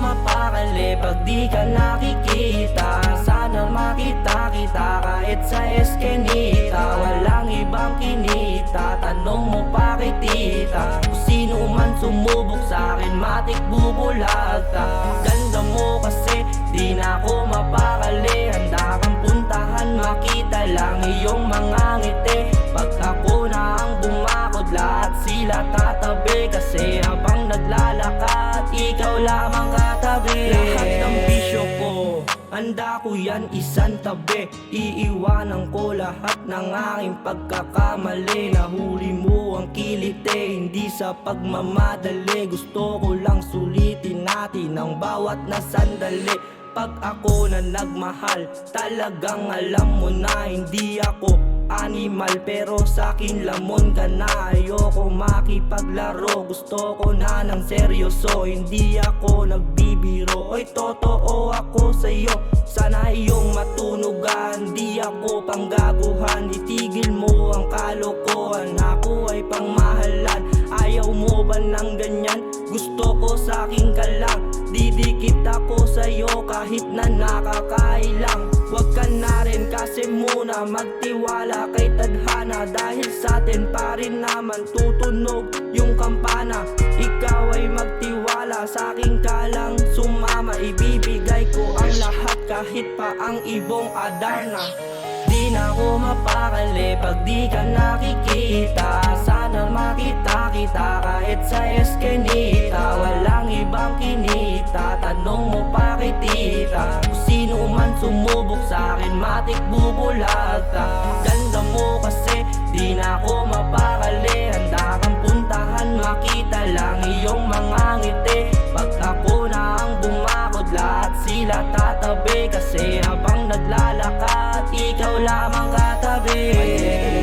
mapakali pag di ka nakikita. Sana makita kita kahit sa eskinita. Walang ibang kinita, tanong mo pa kay tita. Kung sino man sumubok sa'kin, matik bubulagta. Ganda mo kasi, di na ako mapakali. Handa kang puntahan, makita lang iyong mga ngiti. Pag ako na ang bumakod, lahat sila tatabi. Kasi habang naglalakad, ikaw lamang katabi. Lahat ng bisyo ko, handa ko yan isang tabi. Iiwanan ko lahat ng aking pagkakamali. Nahuli mo ang kilite, hindi sa pagmamadali. Gusto ko lang sulitin natin ang bawat na sandali. Pag ako na nagmahal, talagang alam mo na hindi ako animal, pero sa'kin lamon ka na. Ayoko makipaglaro, gusto ko na ng seryoso. Hindi ako nagbibiro, oy totoo ako sa'yo. Sana iyong matunugan, di ako panggaguhan. Itigil mo ang kalokohan, ako ay pangmahalan. Ayaw mo ba ng ganyan? Gusto ko sa'kin ka lang. Didikit ako sa'yo kahit na nakakailang. Huwag ka na rin kasi muna magtiwala kay tadhana. Dahil sa'tin pa rin naman tutunog yung kampana. Ikaw ay magtiwala, sa'kin ka lang sumama. Ibibigay ko ang lahat kahit pa ang ibong adana. Di na ako mapakali pag di ka nakikita. Sana makita kita kahit sa eskinita. Walang ibang kinita, tanong mo pa kay tita. Kung sino man sumubok sa'kin, matik bubulagta. Ganda mo kasi, di na ako mapakali. Handa kang puntahan, makita lang iyong mga ngiti. Pag ako na ang bumakod, lahat sila tatabi. Kasi habang naglalakad, ikaw lamang katabi.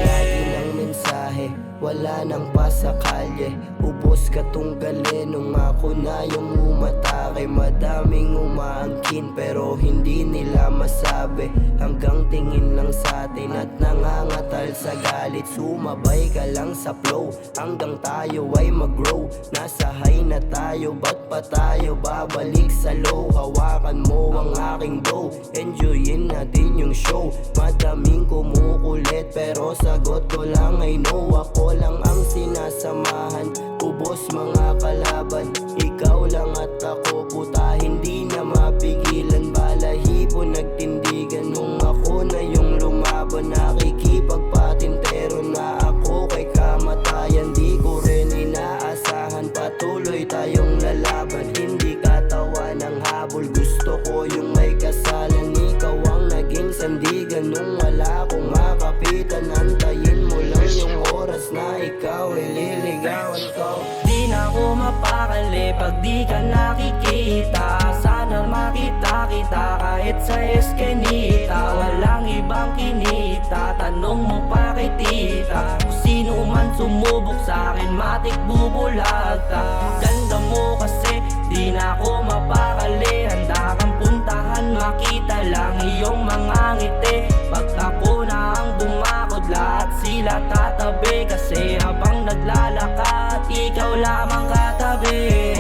Lagi ng mensahe, wala nang pasakalye. Ubos ka tunggalin nung ako na yung umatake. Madaming umaangkin pero hindi nila masabi. Hanggang tingin lang sa atin at nangangatal sa galit. Sumabay ka lang sa flow hanggang tayo ay mag-grow. Nasa high na tayo, ba't pa tayo babalik sa low? Hawakan mo ang aking dough, enjoyin natin yung show. Madaming kumukulit pero sagot ko lang ay no. Ako lang ang sinasamahan, ubos mga kalaban. Ikaw lang at ako, puta hindi na mapigilan. Balahibo nagtindigan nung ako na yung lumaban. Nakikipagpatintero na ako kay kamatayan. Di ko rin inaasahan, patuloy tayong lalaban. Hindi katawa ng habol, gusto ko yung may kasalan. Ikaw ang naging sandigan nung wala akong makapitan. Antayin mo lang yung oras na ikaw ay liligawan ko. Di na ako mapakali pag di ka nakikita. Sana makita kita kahit sa eskinita. Walang ibang kinita, tanong mo pa kay tita. Kung sino man sumubok sa'kin, matik bubulagta. Ganda mo kasi, di na ako mapakali. Handa kang puntahan, makita lang iyong mga ngiti. Pag ako na ang bumakod, lahat sila tatabi. Kasi habang naglalakad, ikaw lamang katabi.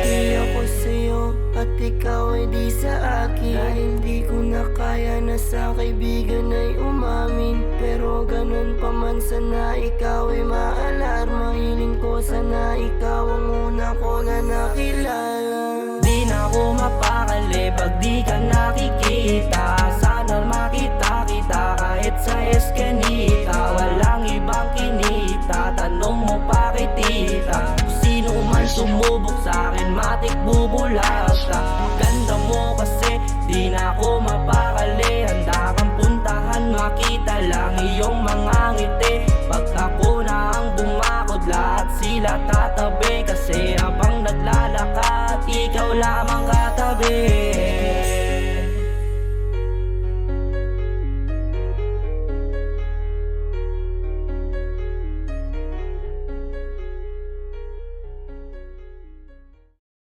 Di ako sa'yo at ikaw ay di sa akin. Dahil di ko na kaya na sa kaibigan ay umamin. Pero ganun pa man, sana ikaw ay maalarma. Hiling ko sana ikaw ang una ko na nakilala. Di na ako mapakali pag di ka nakikita. Sana makita kita kahit sa eskinita. Walang ibang kinita, tanong mo pa kay tita. Kung sino man sumubok sa'kin, matik bubulagta. Ganda mo kasi, di na ako mapakali. Handa kang puntahan, makita lang iyong mga ngiti. Pag ako na ang bumakod, lahat sila tatabi. Kasi habang naglalakad, ikaw lamang katabi.